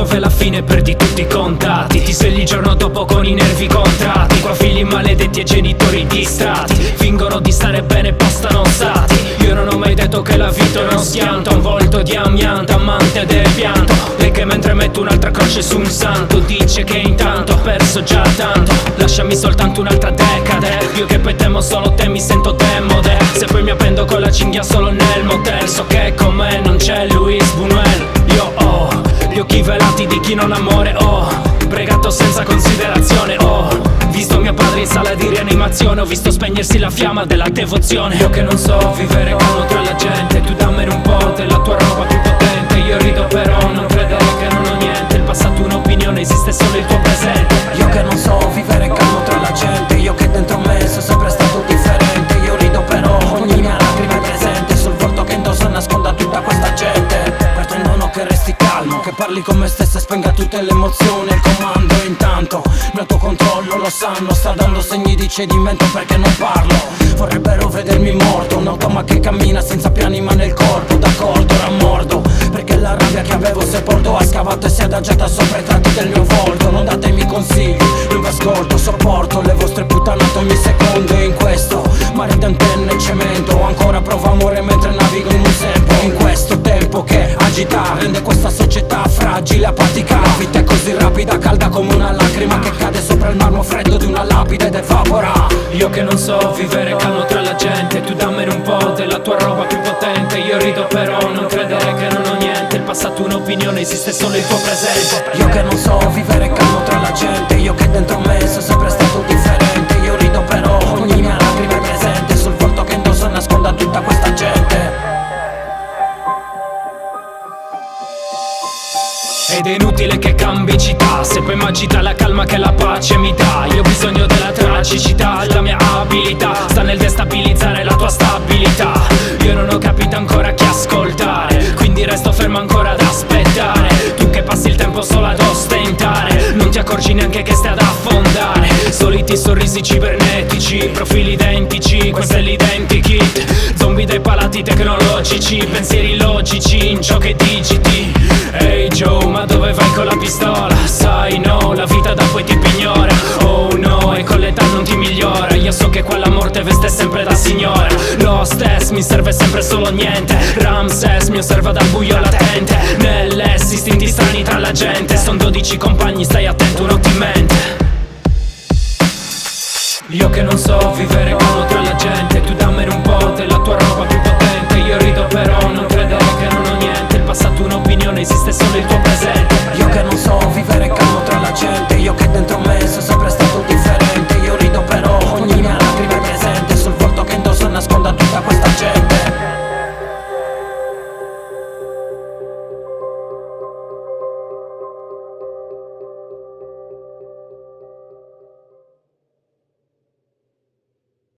dove alla fine perdi tutti i contatti. Ti svegli il giorno dopo con i nervi contratti. Qua figli maledetti e genitori distratti, fingono di stare bene, postano stati. Io non ho mai detto che la vita è uno schianto, un volto di amianto, amante del pianto. Lei che mentre metto un'altra croce su un santo dice che intanto ho perso già tanto. Lasciami soltanto un'altra decade, io che poi temo solo te, mi sento demode. Se poi mi appendo con la cinghia solo nel motel, so che con me non c'è Luis Buñuel. Io ho gli occhi velati di chi non ha amore, ho pregato senza considerazione, ho visto mio padre in sala di rianimazione, ho visto spegnersi la fiamma della devozione. Io che non so vivere calmo tra la gente, tu dammene un po' della tua roba più potente. Io rido però non credere che non ho niente, il passato un'opinione, esiste solo il tuo presente. Io che non so vivere calmo tra la gente, io che dentro me sono sempre stato differente. Io rido però ogni mia lacrima è presente, sul volto che indossa nasconda tutta questa gente. Pretendono che resti calmo, che parli con me stesso e spenga tutte le emozioni. Il comando intanto, il tuo controllo lo sanno, sta dando segni di cedimento perché non parlo. Vorrebbero vedermi morto, un automa che cammina senza piani ma nel corpo. D'accordo, ora mordo, perché la rabbia che avevo sepolto ha scavato e si è adagiata sopra i tratti del mio volto. Non datemi consigli, non vi ascolto, sopporto le vostre puttanate ogni secondo. E in questo mare di antenne e cemento ancora provo amore mentre navigo in un sempo. In questo tempo che agita rende questa società fragile, apatica. La vita è così rapida, calda come una lacrima che cade sopra il marmo freddo di una lapide ed evapora. Io che non so vivere calmo tra la gente, tu dammene un po' della tua roba più potente. Io rido però non credere che non ho niente, il passato un'opinione, esiste solo il tuo presente. Io che non so vivere calmo tra la gente, io che dentro me sono sempre stato differente. Io rido però ogni mia lacrima è presente, sul volto che indossa nasconda tutta questa gente. Ed è inutile che cambi città, se poi m'agita la calma che la pace mi dà. Io ho bisogno della tragicità, la mia abilità sta nel destabilizzare la tua stabilità. Io non ho capito ancora chi ascoltare, quindi resto fermo ancora ad aspettare. Tu che passi il tempo solo ad ostentare, non ti accorgi neanche che stai ad affondare. Soliti sorrisi cibernetici, profili identici, questo è l'identikit. Zombie dai palati tecnologici, pensieri logici in ciò che digiti. Ehi Joe, ma dove vai con la pistola? Sai no, la vita da poi ti pignora. Oh no, e con l'età non ti migliora. Io so che qua la morte veste sempre da signora. Lo stesso mi serve sempre solo niente. Ramses mi osserva dal buio latente. Nell'est istinti strani tra la gente. Son 12 compagni, stai attento, non ti mente. Io che non so vivere calmo tra la gente, tu dammene un po' della tua roba più potente. Io rido però non